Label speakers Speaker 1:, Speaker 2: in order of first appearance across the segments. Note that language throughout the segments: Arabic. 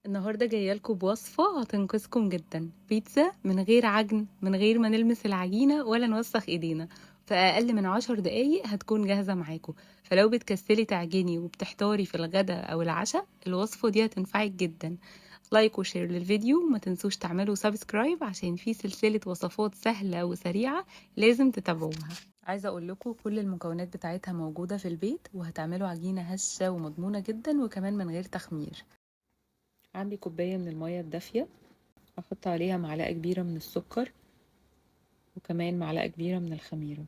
Speaker 1: النهارده جايه لكم بوصفه هتنقذكم جدا. بيتزا من غير عجن، من غير ما نلمس العجينه ولا نوسخ ايدينا. في اقل من 10 دقايق هتكون جاهزه معاكم. فلو بتكسلي تعجني وبتحتاري في الغداء او العشاء، الوصفه دي هتنفعك جدا. لايك وشير للفيديو، وما تنسوش تعملوا سبسكرايب عشان في سلسله وصفات سهله وسريعه لازم تتابعوها. عايزه اقول لكم كل المكونات بتاعتها موجوده في البيت، وهتعملوا عجينه هشه ومضمونه جدا وكمان من غير تخمير. عندي كوباية من المية الدافية، احط عليها معلقة كبيرة من السكر، وكمان معلقة كبيرة من الخميرة،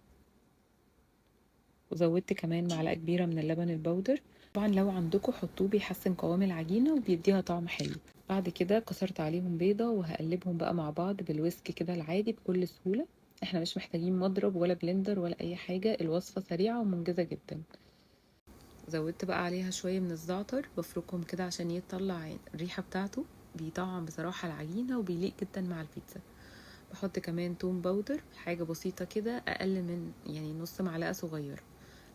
Speaker 1: وزودت كمان معلقة كبيرة من اللبن البودر. طبعا لو عندكم حطوه، بيحسن قوام العجينة وبيديها طعم حلو. بعد كده كسرت عليهم بيضة وهقلبهم بقى مع بعض بالويسك كده العادي بكل سهولة. احنا مش محتاجين مضرب ولا بلندر ولا اي حاجة، الوصفة سريعة ومنجزة جدا. زودت بقى عليها شوية من الزعتر، بفركهم كده عشان يطلع الريحة بتاعته، بيطعم بصراحة العجينة وبيليق جدا مع البيتزا. بحط كمان توم باودر، حاجة بسيطة كده، أقل من نص معلقة صغيرة.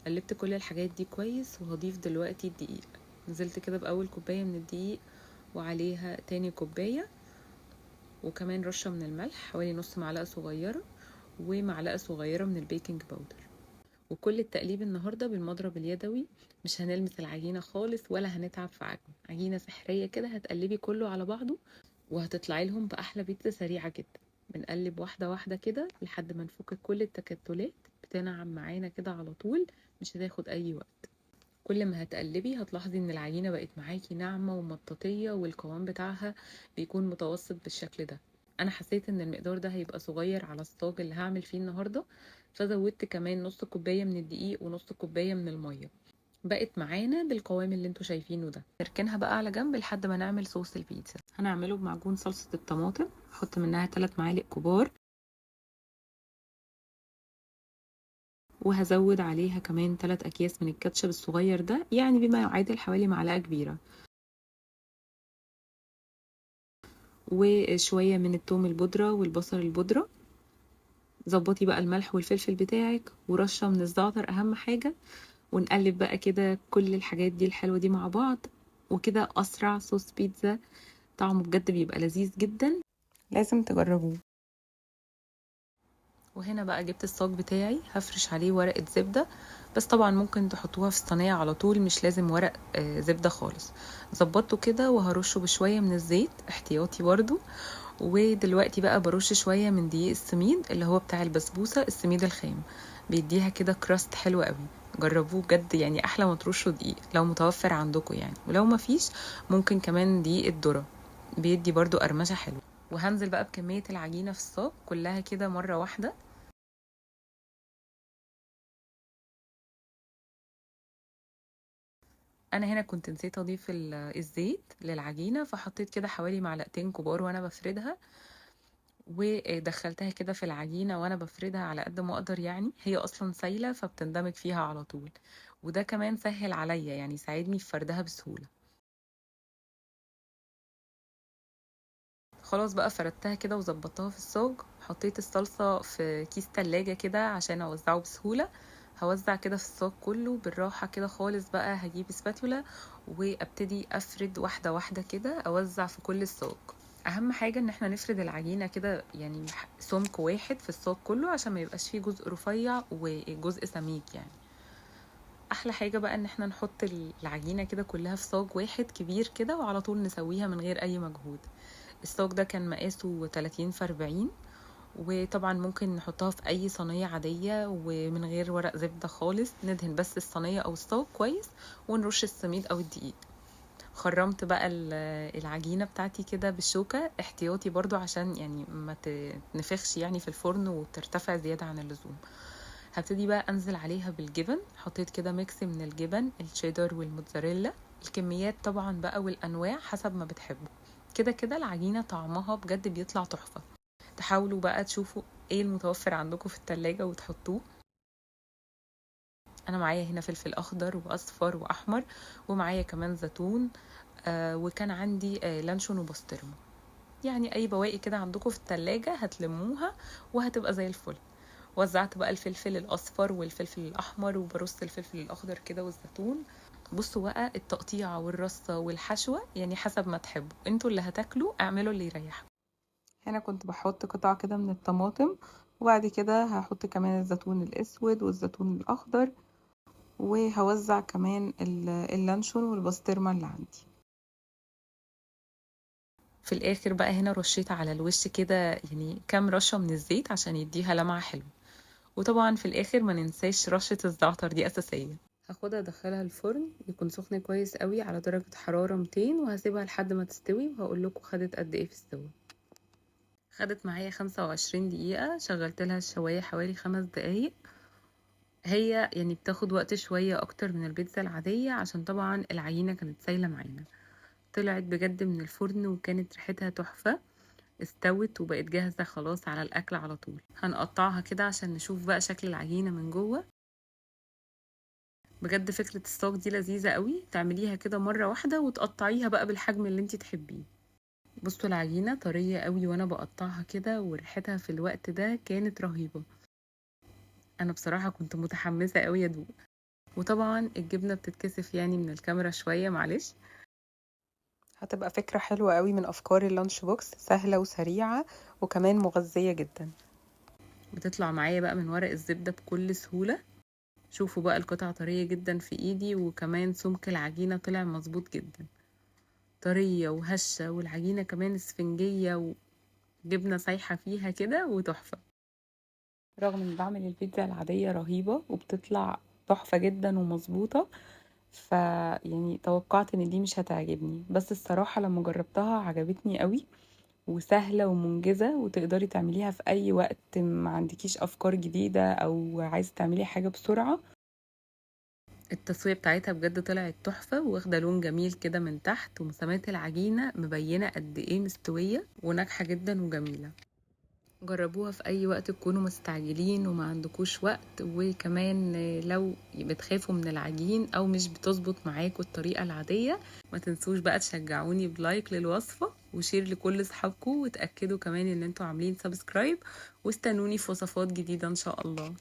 Speaker 1: قلبت كل الحاجات دي كويس، وهضيف دلوقتي الدقيق. نزلت كده بأول كوباية من الدقيق، وعليها تاني كوباية، وكمان رشة من الملح حوالي نص معلقة صغيرة، ومعلقة صغيرة من البيكنج باودر. وكل التقليب النهاردة بالمضرب اليدوي، مش هنلمس العجينة خالص ولا هنتعب في عجينة سحرية كده. هتقلبي كله على بعضه، وهتطلعي لهم بأحلى بيتزا سريعة جدا. بنقلب واحدة واحدة كده لحد ما نفك كل التكتلات، بتنعم معانا كده على طول، مش هتاخد أي وقت. كل ما هتقلبي هتلاحظي ان العجينة بقت معاكي ناعمة ومطاطية، والقوام بتاعها بيكون متوسط بالشكل ده. انا حسيت ان المقدار ده هيبقى صغير على الصاج اللي هعمل فيه النهاردة، فزودت كمان نص كوباية من الدقيق ونص كوباية من المية. بقت معانا بالقوام اللي انتوا شايفينه ده. نركنها بقى على جنب لحد ما نعمل صوص البيتزا. هنعمله بمعجون صلصة الطماطم، احط منها 3 معالق كبار، وهزود عليها كمان 3 اكياس من الكاتشب الصغير ده، يعني بما يعادل حوالي معلقة كبيرة، وشوية من التوم البودرة والبصل البودرة. ظبطي بقى الملح والفلفل بتاعك، ورشة من الزعتر أهم حاجة. ونقلب بقى كده كل الحاجات دي الحلوة دي مع بعض، وكده أسرع صوص بيتزا. طعمه بجد بيبقى لذيذ جدا، لازم تجربوه. وهنا بقى جبت الصاج بتاعي، هفرش عليه ورقة زبدة، بس طبعا ممكن تحطوها في الصينية على طول، مش لازم ورق زبدة خالص. ظبطته كده وهرشه بشوية من الزيت احتياطي برضو. ودلوقتي بقى برش شوية من دقيق السميد اللي هو بتاع البسبوسة، السميد الخام، بيديها كده كراست حلو قوي. جربوه بجد، يعني احلى ما ترشوا دقيق لو متوفر عندكم يعني، ولو مفيش ممكن كمان دقيق الذرة، بيدي برضو قرمشة حلوة. وهنزل بقى بكمية العجينة في الصاج كلها كده مرة واحدة. انا هنا كنت نسيت اضيف الزيت للعجينة، فحطيت كده حوالي معلقتين كبار وانا بفردها، ودخلتها كده في العجينة وانا بفردها على قد ما اقدر. يعني هي اصلا سايلة فبتندمج فيها على طول، وده كمان سهل عليا، يعني ساعدني في فردها بسهولة. خلاص بقى فردتها كده وظبطتها في الصاج. حطيت الصلصة في كيس تلاجة كده عشان اوزعه بسهولة. هوزع كده في الصاج كله بالراحة كده خالص. بقى هجيب سباتولا وابتدي افرد واحدة واحدة كده، اوزع في كل الصاج. اهم حاجة ان احنا نفرد العجينة كده، يعني سمك واحد في الصاج كله، عشان ما يبقاش فيه جزء رفيع وجزء سميك يعني. احلى حاجة بقى ان احنا نحط العجينة كده كلها في صاج واحد كبير كده، وعلى طول نسويها من غير اي مجهود. الصاج ده كان مقاسه 30 في 40، وطبعا ممكن نحطها في اي صينية عادية ومن غير ورق زبدة خالص. ندهن بس الصينية او الصاج كويس، ونرش السميد او الدقيق. خرمت بقى العجينة بتاعتي كده بالشوكة احتياطي برضو، عشان يعني ما تنفخش يعني في الفرن وترتفع زيادة عن اللزوم. هبتدي بقى انزل عليها بالجبن. حطيت كده ميكس من الجبن الشيدر والموتزاريلا. الكميات طبعا بقى والانواع حسب ما بتحبوا. كده كده العجينة طعمها بجد بيطلع تحفة. تحاولوا بقى تشوفوا ايه المتوفر عندكم في التلاجة وتحطوه. انا معايا هنا فلفل اخضر واصفر واحمر، ومعايا كمان زيتون، وكان عندي لانشون وبسطرمة. يعني اي بواقي كده عندكم في التلاجة هتلموها وهتبقى زي الفل. وزعت بقى الفلفل الاصفر والفلفل الاحمر، وبرص الفلفل الاخضر كده والزيتون. بصوا بقى التقطيعة والرصة والحشوة يعني حسب ما تحبوا، انتوا اللي هتاكلوا اعملوا اللي يريحكم. هنا كنت بحط قطع كده من الطماطم، وبعد كده هحط كمان الزيتون الاسود والزيتون الاخضر، وهوزع كمان اللانشون والبسطرمة اللي عندي. في الاخر بقى هنا رشيت على الوش كده يعني كام رشة من الزيت عشان يديها لمعة حلوة. وطبعا في الاخر ما ننساش رشة الزعتر دي اساسية. هاخدها ادخلها الفرن يكون سخن كويس قوي على درجة حرارة 200، وهسيبها لحد ما تستوي وهقول لكم خدت قد ايه في السوا. خدت معايا 25 دقيقة، شغلت لها الشواية حوالي 5 دقايق. هي يعني بتاخد وقت شوية اكتر من البيتزا العادية عشان طبعا العجينة كانت سايلة معانا. طلعت بجد من الفرن وكانت ريحتها تحفة. استوت وبقت جاهزة خلاص على الأكل على طول. هنقطعها كده عشان نشوف بقى شكل العجينة من جوه. بجد فكرة الصاج دي لذيذة قوي، تعمليها كده مرة واحدة وتقطعيها بقى بالحجم اللي انتي تحبيه. بصوا العجينة طرية قوي وانا بقطعها كده، وريحتها في الوقت ده كانت رهيبة. انا بصراحة كنت متحمسة قوي ادوق. وطبعا الجبنة بتتكسف يعني من الكاميرا شوية، معلش. هتبقى فكرة حلوة قوي من افكار اللانش بوكس، سهلة وسريعة وكمان مغذية جدا. بتطلع معايا بقى من ورق الزبدة بكل سهولة. شوفوا بقى القطعة طرية جدا في ايدي، وكمان سمك العجينة طلع مظبوط جدا، طرية وهشة، والعجينة كمان اسفنجية وجبنة سايحة فيها كده وتحفة. رغم ان بعمل البيتزا العادية رهيبة وبتطلع تحفة جدا ومظبوطة، يعني توقعت ان دي مش هتعجبني، بس الصراحة لما جربتها عجبتني قوي، وسهلة ومنجزة وتقدري تعمليها في اي وقت ما عندكيش افكار جديدة او عايزة تعملي حاجة بسرعة. التسوية بتاعتها بجد طلعت تحفة، واخدة لون جميل كده من تحت، ومسامات العجينة مبينة قد ايه مستوية وناجحة جدا وجميلة. جربوها في اي وقت تكونوا مستعجلين وما عندكوش وقت، وكمان لو بتخافوا من العجين او مش بتظبط معاكوا الطريقة العادية، ما تنسوش بقى تشجعوني بلايك للوصفة وشير لكل اصحابكم، وتأكدوا كمان ان انتوا عاملين سبسكرايب، واستنوني في وصفات جديدة ان شاء الله.